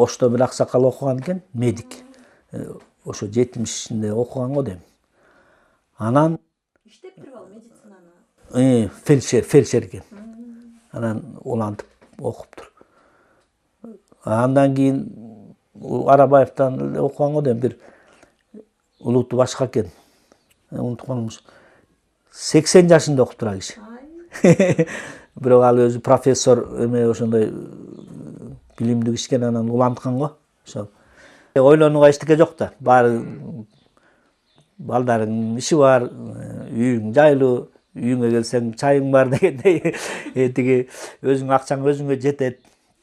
Ошто бир аксакал окуган экен, медик. Ошо 70-inde окуган го дейм. Анан иштеп туруп ал медицинаны. фельдшер экен. Анан улантып окуптур. Андан кийин Арабаевтан окуган го дейм, бир улутту башка экен. Унутуп калдымбыз. 80 жашында окуптур ал киши. Бирок ал өзү профессор эме ошондой билимдүү киши экен, анан уланткан го. Ошо ойлонууга эчтеке жок да. Баары балдарың иши бар, үйүң жайлуу, үйүңө келсең чайың бар дегендей. Тиги өзүң акчаң өзүңө жетет.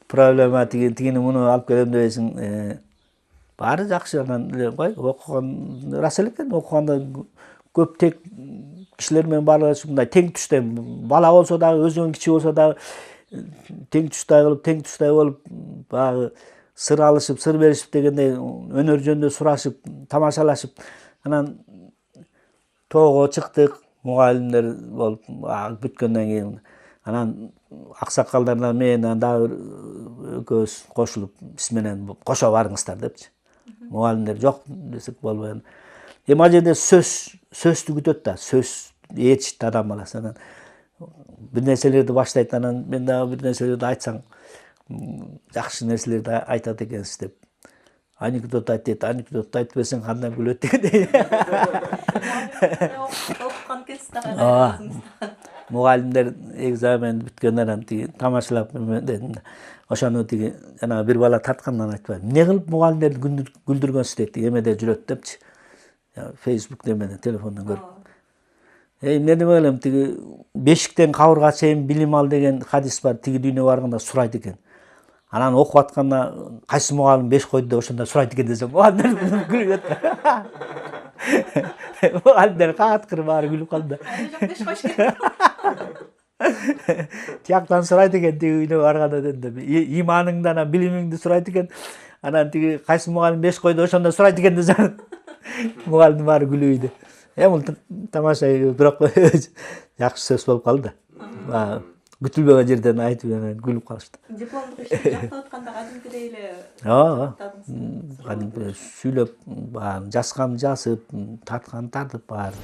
Проблема тигини муну алып келем дебейсиң. Баары жакшы. Анан кой окуган рас эле экен. Окуганда көп тек кишилер менен баары мындай тең түштөй, бала болсо дагы, өзүнөн кичүү болсо дагы тең түштай болуп, баягы сыр алышып, сыр беришип дегендей өнөр жөнүндө сурашып, тамашалашып, анан тоого чыктык, мугалимдер болуп, бүткөндөн кийин анан аксакалдар менен дагы экөөбүз кошулуп, биз менен кошо барыңыздар депчи. Мугалимдер жок десек болбой. Эми ал жерде сөздү күтөт да, сөз ээрчит адам баласы. Анан бир нерселерди баштайт, анан мен дагы бир нерселерди айтсаң, жакшы нерселерди айтат экенсиз деп. Анекдот айт дейт, анекдотду айтып берсең кандай күлөт дегендей. Окуган экенсиз да. Мугалимдер экзамен бүткөндөн анан тамашалап дедим да. Ошону жана бир бала тарткандан айтпайм. Эмне кылып мугалимдерди күлдүргөнсүз дейт, эмеде жүрөт депчи. Фейсбук эменен, телефондон көрүп. Эмне дебей элем, бешиктен кабырга чейин билим ал деген хадис бар. Тиги дүйнөгө барганда сурайт экен. Анан окуп атканда кайсы мугалим 5 койду деп ошондо сурайт экен десем, мугалимдер күлүп атты. Мугалимдер кааткыр баары күлүп калды. 5 коюш керек. Тияктан сурайт экен, тиги үйүнө барганда дедим. Иманыңдан, билимиңди сурайт экен. Анан тиги кайсы мугалим 5 койду ошондо сурайт экен десем, мугалимдин баары күлүп. Бул тамаша, бирок жакшы сөз болуп калды. Күтүлбөгөн жерден айтып күлүп калышты. Дипломдук ишти жактап атканда кадимкидей эле. Кадимкидей сүйлөп, жазганды жазып, тартканды тартып баары.